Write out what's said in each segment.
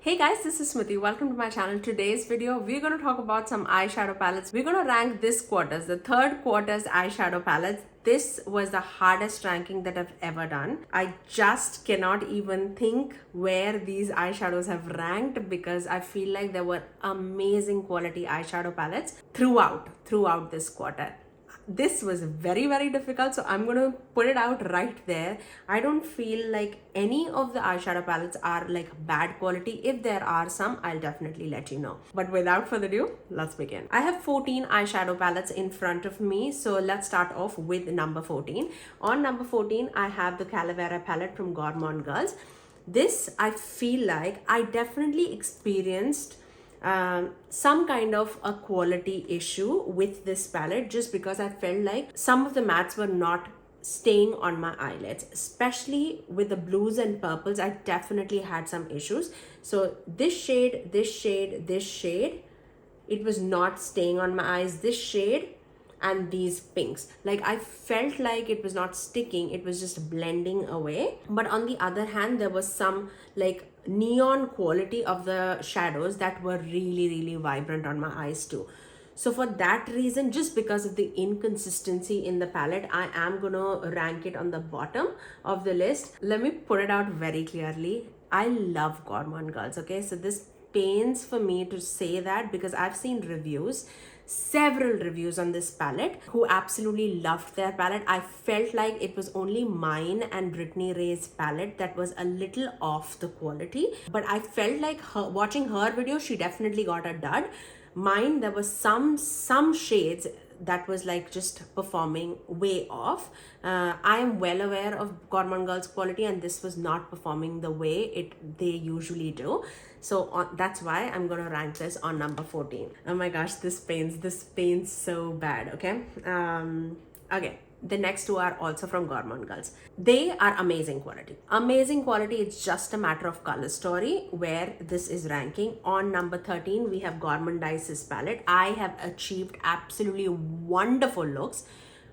Hey guys, this is Smithy. Welcome to my channel. Today's video, we're going to talk about some eyeshadow palettes. We're going to rank this quarter's, the third quarter's eyeshadow palettes. This was the hardest ranking that I've ever done. I just cannot even think where these eyeshadows have ranked because I feel like there were amazing quality eyeshadow palettes throughout this quarter. This was very difficult, so I'm going to put it out right there. I don't feel like any of the eyeshadow palettes are like bad quality. If there are some, I'll definitely let you know. But without further ado, let's begin. I have 14 eyeshadow palettes in front of me, so let's start off with number 14. On number 14, I have the Calavera palette from Gourmandises. This, I feel like I definitely experienced some kind of a quality issue with this palette just because I felt like some of the mattes were not staying on my eyelids, especially with the blues and purples. I definitely had some issues. So this shade, it was not staying on my eyes. This shade and these pinks, like I felt like it was not sticking, it was just blending away. But on the other hand, there was some like neon quality of the shadows that were really vibrant on my eyes too. So for that reason, just because of the inconsistency in the palette, I am gonna rank it on the bottom of the list. Let me put it out very clearly. I love Gourmandises, okay? So this pains for me to say that because I've seen several reviews on this palette who absolutely loved their palette. I felt like it was only mine and Brittany Ray's palette that was a little off the quality, but I felt like watching her video, she definitely got a dud. Mine, there was some shades that was like just performing way off. I am well aware of Gourmandises quality, and this was not performing the way they usually do. So that's why I'm gonna rank this on number 14. Oh my gosh, this pains so bad. Okay. Okay. The next two are also from Gourmandises. They are amazing quality. Amazing quality. It's just a matter of color story where this is ranking. On number 13, we have Gourmandises palette. I have achieved absolutely wonderful looks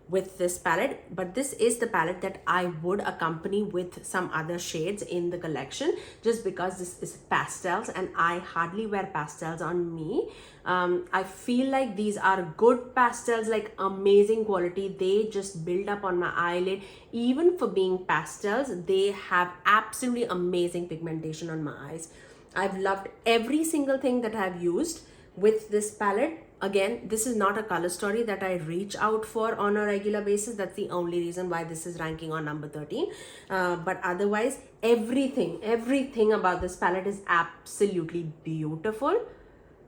with this palette, but this is the palette that I would accompany with some other shades in the collection just because this is pastels and I hardly wear pastels on me. I feel like these are good pastels, like amazing quality. They just build up on my eyelid. Even for being pastels, they have absolutely amazing pigmentation on my eyes. I've loved every single thing that I've used with this palette. Again, this is not a color story that I reach out for on a regular basis. That's the only reason why this is ranking on number 13. But otherwise, everything about this palette is absolutely beautiful.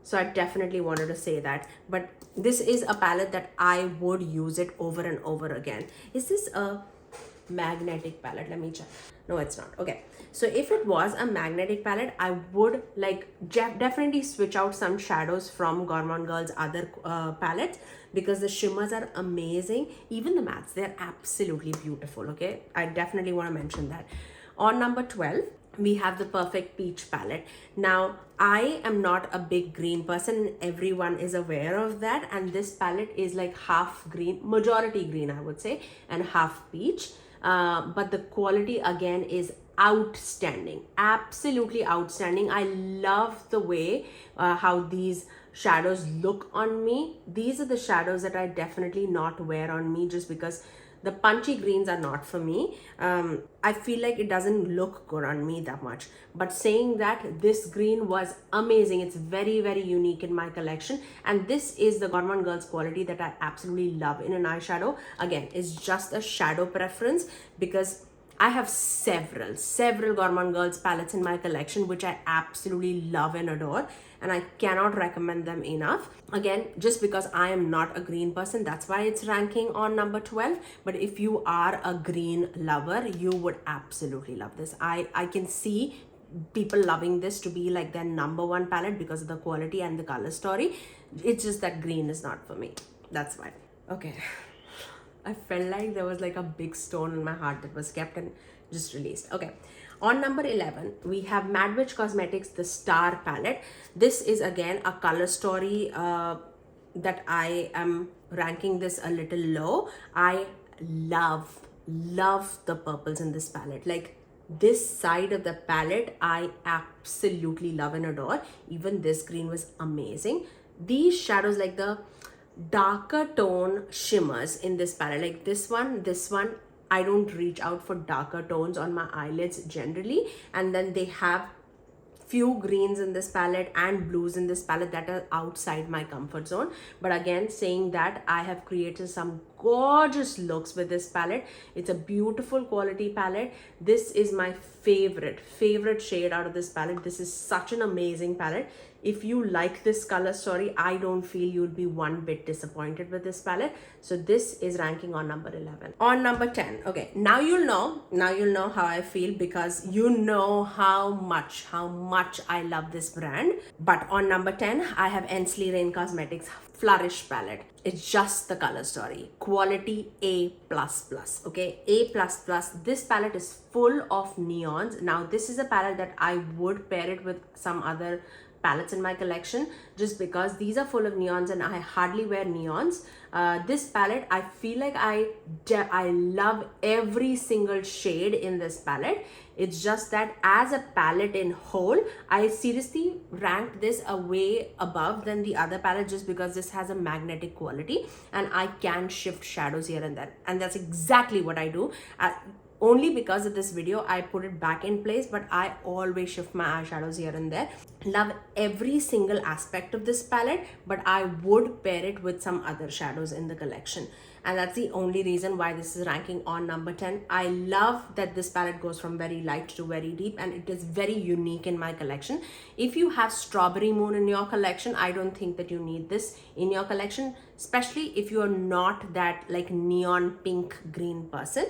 So I definitely wanted to say that. But this is a palette that I would use it over and over again. Is this a magnetic palette? Let me check. No, it's not. Okay, so if it was a magnetic palette, I would like definitely switch out some shadows from Gourmandises other palettes because the shimmers are amazing. Even the mattes, they're absolutely beautiful. Okay, I definitely want to mention that. On number 12, we have the Perfect Peach palette. Now, I am not a big green person. Everyone is aware of that. And this palette is like half green, majority green, I would say, and half peach. But the quality again is outstanding, absolutely outstanding. I love the way how these shadows look on me. These are the shadows that I definitely not wear on me just because the punchy greens are not for me. I feel like it doesn't look good on me that much. But saying that, this green was amazing. It's very unique in my collection. And this is the Gourmandises quality that I absolutely love in an eyeshadow. Again, it's just a shadow preference because I have several Gourmandises palettes in my collection which I absolutely love and adore, and I cannot recommend them enough. Again, just because I am not a green person, that's why it's ranking on number 12. But if you are a green lover, you would absolutely love this. I can see people loving this to be like their number one palette because of the quality and the color story. It's just that green is not for me. That's why. Okay. I felt like there was like a big stone in my heart that was kept and just released. Okay. On number 11, we have Madwitch Cosmetics, the Star palette. This is again a color story that I am ranking this a little low. I love the purples in this palette. Like this side of the palette I absolutely love and adore. Even this green was amazing. These shadows, like the darker tone shimmers in this palette, like this one, I don't reach out for darker tones on my eyelids generally, and then they have few greens in this palette and blues in this palette that are outside my comfort zone. But again, saying that, I have created some gorgeous looks with this palette. It's a beautiful quality palette. This is my favorite shade out of this palette. This is such an amazing palette. If you like this color story, I don't feel you'll be one bit disappointed with this palette. So this is ranking on number 11. On number 10, okay, now you'll know how I feel, because you know how much I love this brand. But on number 10, I have Ensley Rain Cosmetics Flourish palette. It's just the color story. Quality A++, okay? A++. This palette is full of neons. Now, this is a palette that I would pair it with some other palettes in my collection, just because these are full of neons and I hardly wear neons. This palette, I feel like I love every single shade in this palette. It's just that as a palette in whole, I seriously ranked this a way above than the other palette, just because this has a magnetic quality and I can shift shadows here and there, and that's exactly what I do. Only because of this video, I put it back in place, but I always shift my eyeshadows here and there. Love every single aspect of this palette, but I would pair it with some other shadows in the collection. And that's the only reason why this is ranking on number 10. I love that this palette goes from very light to very deep, and it is very unique in my collection. If you have Strawberry Moon in your collection, I don't think that you need this in your collection, especially if you are not that like neon pink green person.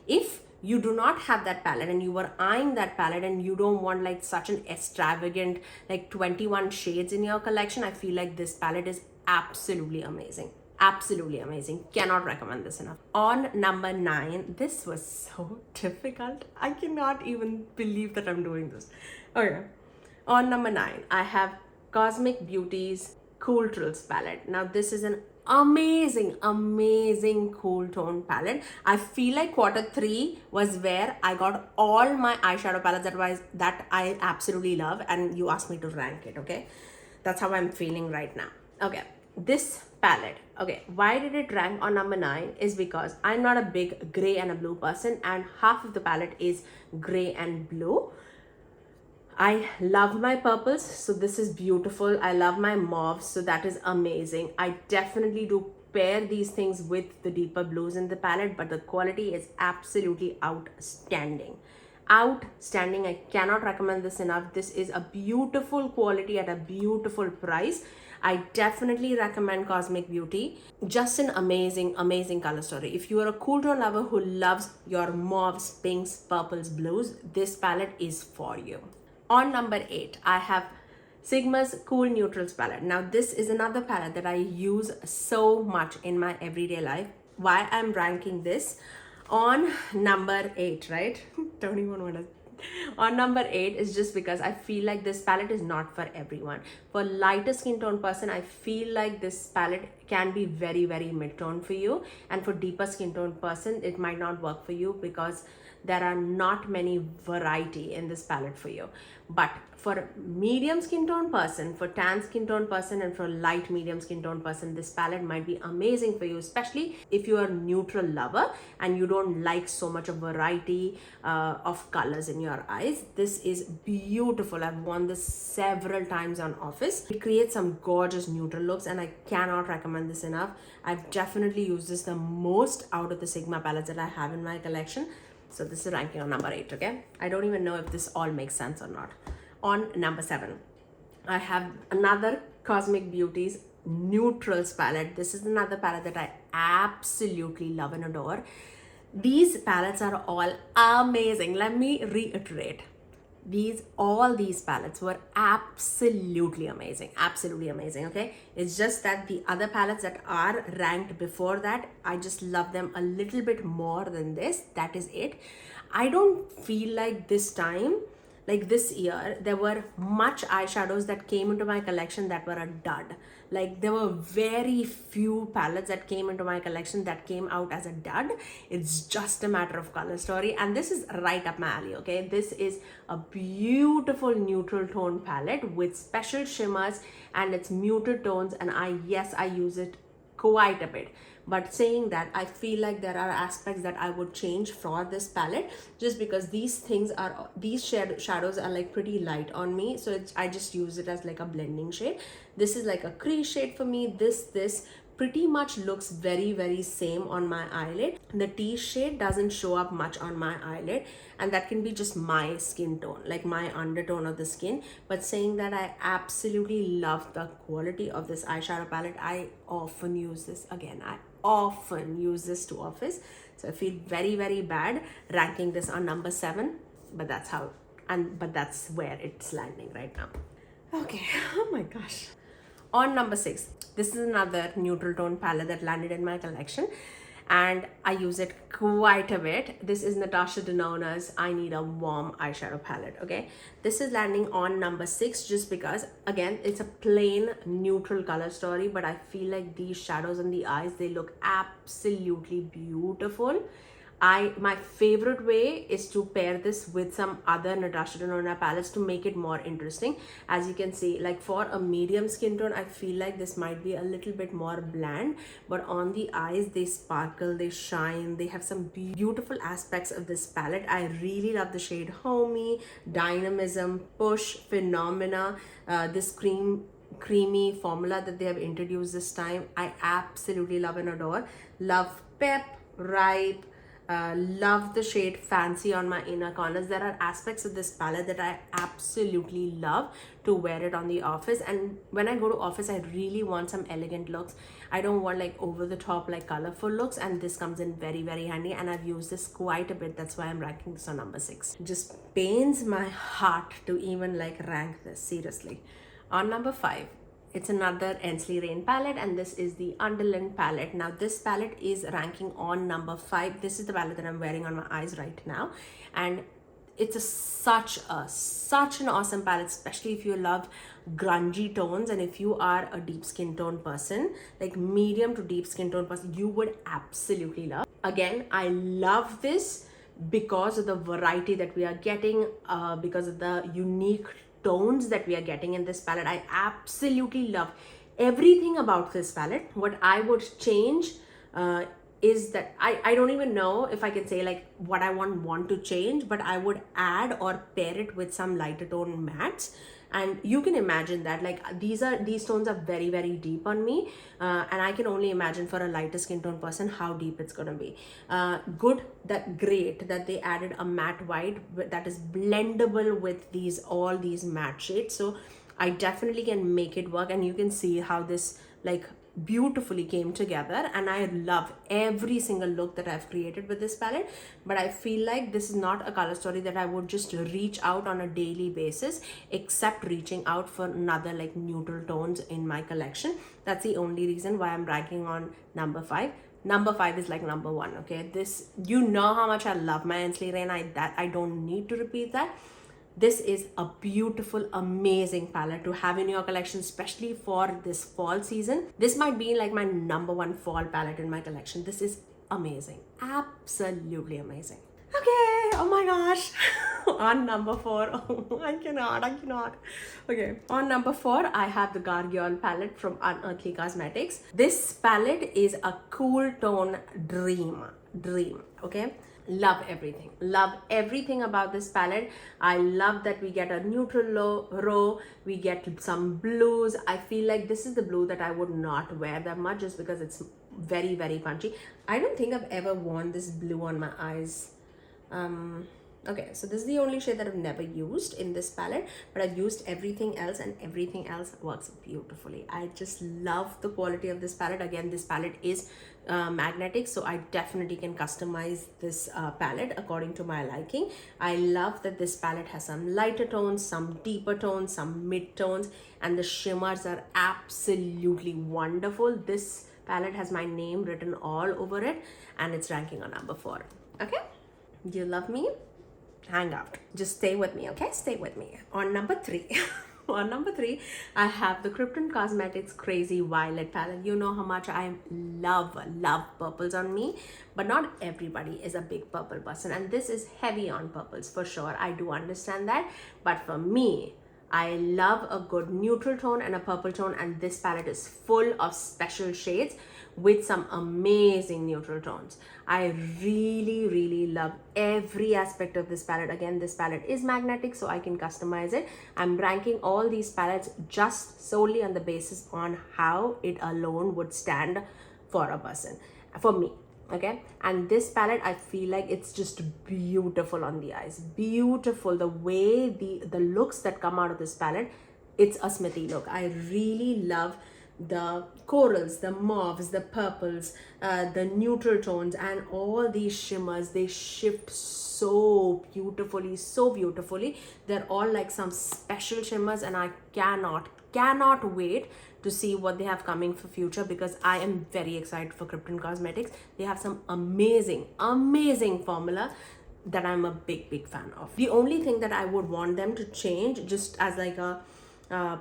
If you do not have that palette and you were eyeing that palette and you don't want like such an extravagant like 21 shades in your collection, I feel like this palette is absolutely amazing. Absolutely amazing. Cannot recommend this enough. On number 9, this was so difficult. I cannot even believe that I'm doing this. Okay. On number 9, I have Cosmic Beauty's Cooltrals palette. Now this is an amazing cool tone palette. I feel like Q3 was where I got all my eyeshadow palettes that I absolutely love, and you asked me to rank it. Okay, that's how I'm feeling right now. Okay, this palette, okay, why did it rank on number 9 is because I'm not a big gray and a blue person, and half of the palette is gray and blue. I love my purples, so this is beautiful. I love my mauves, so that is amazing. I definitely do pair these things with the deeper blues in the palette, but the quality is absolutely outstanding. Outstanding. I cannot recommend this enough. This is a beautiful quality at a beautiful price. I definitely recommend Cosmic Beauty. Just an amazing color story. If you are a cool tone lover who loves your mauves, pinks, purples, blues, this palette is for you. On number 8, I have Sigma's Cool Neutrals palette. Now this is another palette that I use so much in my everyday life. Why I'm ranking this on number 8, right? Don't even want to. On number 8 is just because I feel like this palette is not for everyone. For lighter skin tone person, I feel like this palette can be very mid-tone for you, and for deeper skin tone person, it might not work for you because there are not many variety in this palette for you. But for medium skin tone person, for tan skin tone person, and for light medium skin tone person, this palette might be amazing for you, especially if you are a neutral lover and you don't like so much of variety of colors in your eyes. This is beautiful. I've worn this several times on office. It creates some gorgeous neutral looks, and I cannot recommend this enough. I've definitely used this the most out of the Sigma palettes that I have in my collection. So this is ranking on number 8, okay? I don't even know if this all makes sense or not. On number 7, I have another Cosmic Beauty's Neutrals palette. This is another palette that I absolutely love and adore. These palettes are all amazing. Let me reiterate. All these palettes were absolutely amazing, okay? It's just that the other palettes that are ranked before that, I just love them a little bit more than this. That is it. I don't feel like this time like this year, there were much eyeshadows that came into my collection that were a dud. Like there were very few palettes that came into my collection that came out as a dud. It's just a matter of color story, and this is right up my alley. Okay, this is a beautiful neutral tone palette with special shimmers and its muted tones, and I use it quite a bit. But saying that, I feel like there are aspects that I would change for this palette, just because these shadows are like pretty light on me, so I just use it as like a blending shade. This is like a crease shade for me. This pretty much looks very same on my eyelid. The tea shade doesn't show up much on my eyelid, and that can be just my skin tone, like my undertone of the skin. But saying that, I absolutely love the quality of this eyeshadow palette. I often use this. Again, I often use this to office, so I feel very bad ranking this on number 7, but that's how, but that's where it's landing right now. Okay, oh my gosh. On number 6, this is another neutral tone palette that landed in my collection, and I use it quite a bit. This is Natasha Denona's I Need a Warm eyeshadow palette. Okay, this is landing on number 6 just because, again, it's a plain neutral color story, but I feel like these shadows on the eyes, they look absolutely beautiful. My favorite way is to pair this with some other Natasha Denona palettes to make it more interesting. As you can see, like for a medium skin tone, I feel like this might be a little bit more bland, but on the eyes, they sparkle, they shine, they have some beautiful aspects of this palette. I really love the shade Homey, Dynamism, Push, Phenomena, this creamy formula that they have introduced this time. I absolutely love and adore. Love Pep, Ripe, love the shade Fancy on my inner corners. There are aspects of this palette that I absolutely love to wear it on the office, and when I go to office, I really want some elegant looks. I don't want like over the top, like colorful looks, and this comes in very handy, and I've used this quite a bit. That's why I'm ranking this on number 6. Just pains my heart to even like rank this, seriously. On number 5, it's another Ensley Rain palette, and this is the Underland palette. Now this palette is ranking on number 5. This is the palette that I'm wearing on my eyes right now, and it's such an awesome palette, especially if you love grungy tones, and if you are a deep skin tone person, like medium to deep skin tone person, you would absolutely love. Again, I love this because of the variety that we are getting, because of the unique tones that we are getting in this palette. I absolutely love everything about this palette. What I would change is that I don't even know if I can say like what I want to change, but I would add or pair it with some lighter tone mattes. And you can imagine that like these tones are very deep on me, and I can only imagine for a lighter skin tone person how deep it's gonna be. Great that they added a matte white that is blendable with all these matte shades, so I definitely can make it work, and you can see how this like beautifully came together, and I love every single look that I've created with this palette. But I feel like this is not a color story that I would just reach out on a daily basis, except reaching out for another like neutral tones in my collection. That's the only reason why I'm ranking on number 5. Number 5 is like number 1. Okay, this, you know how much I love my Ensley Rain. I don't need to repeat that. This is a beautiful, amazing palette to have in your collection, especially for this fall season. This might be like my number 1 fall palette in my collection. This is amazing, absolutely amazing. Okay, oh my gosh. On number 4, oh, I cannot. Okay, on number 4, I have the Gargoyle palette from Unearthly Cosmetics. This palette is a cool tone dream, okay? Love everything about this palette. I love that we get a neutral row, we get some blues. I feel like this is the blue that I would not wear that much just because it's very punchy. I don't think I've ever worn this blue on my eyes. Okay, so this is the only shade that I've never used in this palette, but I've used everything else, and everything else works beautifully. I just love the quality of this palette. Again, this palette is magnetic, so I definitely can customize this palette according to my liking. I love that this palette has some lighter tones, some deeper tones, some mid tones, and the shimmers are absolutely wonderful. This palette has my name written all over it, and it's ranking on number 4. Okay, do you love me? hang out. Just stay with me, okay? Stay with me. On number 3, on number 3, I have the Krypton Cosmetics Crazy Violet palette. You know how much I love purples on me, but not everybody is a big purple person, and this is heavy on purples for sure. I do understand that, but for me, I love a good neutral tone and a purple tone, and this palette is full of special shades with some amazing neutral tones. I really love every aspect of this palette. Again, this palette is magnetic, so I can customize it. I'm ranking all these palettes just solely on the basis on how it alone would stand for a person, for me. Okay, and this palette, I feel like it's just beautiful on the eyes. Beautiful, the way the looks that come out of this palette, it's a Smithy look. I really love the corals, the mauves, the purples, the neutral tones, and all these shimmers. They shift so beautifully. They're all like some special shimmers, and I cannot wait to see what they have coming for future, because I am very excited for Krypton Cosmetics. They have some amazing formula that I'm a big fan of. The only thing that I would want them to change, just as like a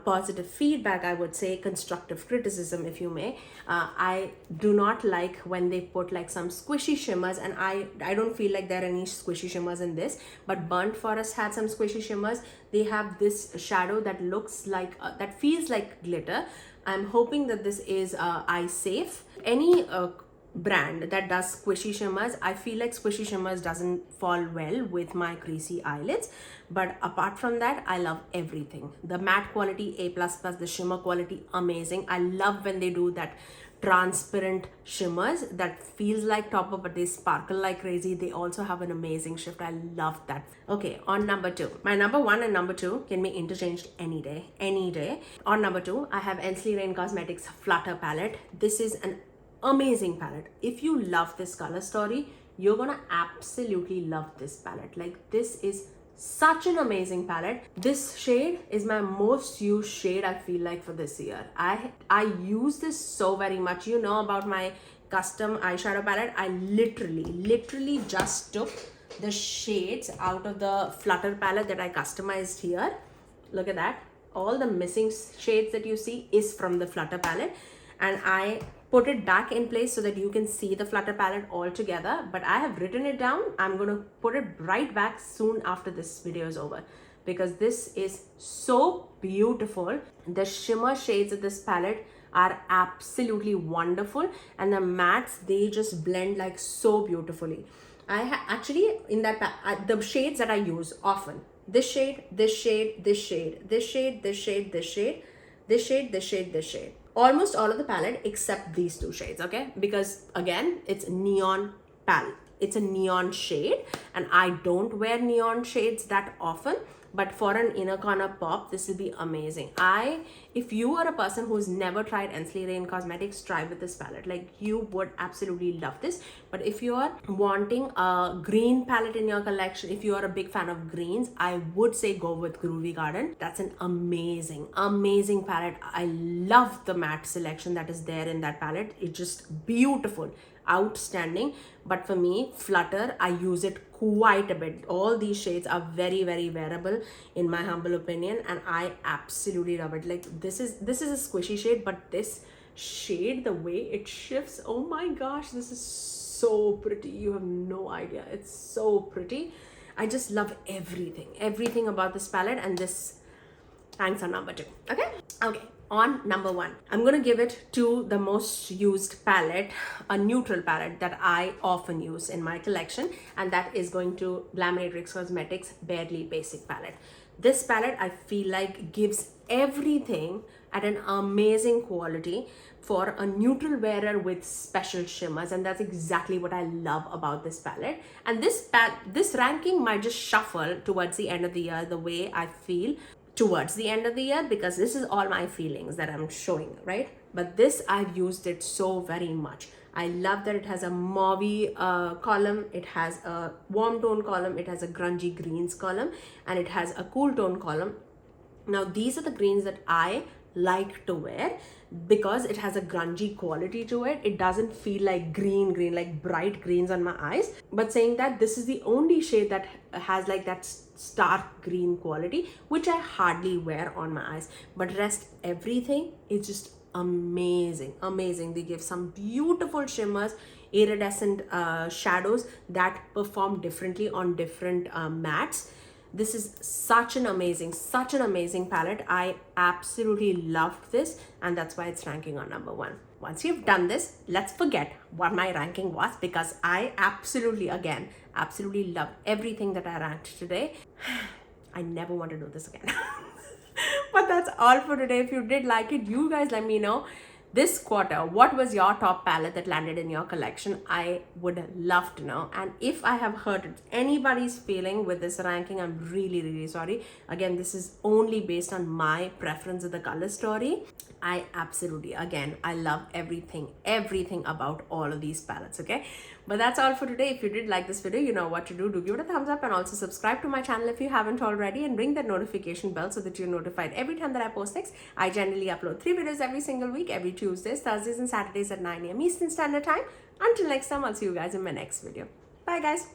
positive feedback, I would say constructive criticism, if you may, I do not like when they put like some squishy shimmers, and I don't feel like there are any squishy shimmers in this, but Burnt Forest had some squishy shimmers. They have this shadow that looks like that feels like glitter. I'm hoping that this is eye safe. Any brand that does squishy shimmers, I feel like squishy shimmers doesn't fall well with my creasy eyelids, but apart from that, I love everything. The matte quality A++, the shimmer quality amazing. I love when they do that transparent shimmers that feels like topper, but they sparkle like crazy. They also have an amazing shift. I love that. Okay, on number 2, my number 1 and number 2 can be interchanged any day. On number 2, I have Ensley Rain Cosmetics Flutter palette. This is an amazing palette. If you love this color story, you're gonna absolutely love this palette. Like, this is such an amazing palette. This shade is my most used shade, I feel like, for this year. I use this so very much. You know about my custom eyeshadow palette. I literally just took the shades out of the Flutter palette that I customized here. Look at that. All the missing shades that you see is from the Flutter palette, and I put it back in place so that you can see the Flutter palette all together. But I have written it down. I'm going to put it right back soon after this video is over, because this is so beautiful. The shimmer shades of this palette are absolutely wonderful, and the mattes, they just blend like so beautifully. I actually, in that the shades that I use often, this shade, this shade, this shade, this shade, this shade, this shade, this shade, this shade, this shade. Almost all of the palette except these 2 shades, okay? Because again, it's neon palette. It's a neon shade, and I don't wear neon shades that often, but for an inner corner pop, this will be amazing. If you are a person who's never tried Ensley Rain Cosmetics, try with this palette. Like, you would absolutely love this. But if you are wanting a green palette in your collection, if you are a big fan of greens, I would say go with Groovy Garden. That's an amazing palette. I love the matte selection that is there in that palette. It's just beautiful, outstanding. But for me, Flutter, I use it quite a bit. All these shades are very wearable in my humble opinion, and I absolutely love it. Like, this is a squishy shade, but this shade, the way it shifts, oh my gosh, this is so pretty. You have no idea. It's so pretty. I just love everything about this palette, and this ranks on number 2. Okay, on number 1, I'm gonna give it to the most used palette, a neutral palette that I often use in my collection, and that is going to Glaminatrix Cosmetics Barely Basic palette. This palette, I feel like, gives everything at an amazing quality for a neutral wearer with special shimmers, and that's exactly what I love about this palette. And this ranking might just shuffle towards the end of the year, the way I feel towards the end of the year, because this is all my feelings that I'm showing, right? But this, I've used it so very much. I love that it has a mauvey column, it has a warm tone column, it has a grungy greens column, and it has a cool tone column. Now, these are the greens that I like to wear because it has a grungy quality to it. It doesn't feel like green, like bright greens on my eyes. But saying that, this is the only shade that has like that stark green quality, which I hardly wear on my eyes. But rest everything is just amazing. They give some beautiful shimmers, iridescent shadows that perform differently on different mattes. This is such an amazing palette. I absolutely loved this, and that's why it's ranking on number 1. Once you've done this, let's forget what my ranking was, because I absolutely love everything that I ranked today. I never want to do this again. But that's all for today. If you did like it, you guys let me know this quarter what was your top palette that landed in your collection. I would love to know. And if I have hurt anybody's feeling with this ranking, I'm really sorry. Again, this is only based on my preference of the color story. I absolutely, again, I love everything about all of these palettes, okay? But that's all for today. If you did like this video, you know what to do. Do give it a thumbs up and also subscribe to my channel if you haven't already, and ring that notification bell so that you're notified every time that I post next. I generally upload 3 videos every single week, every Tuesdays, Thursdays and Saturdays at 9 AM Eastern Standard Time. Until next time, I'll see you guys in my next video. Bye guys.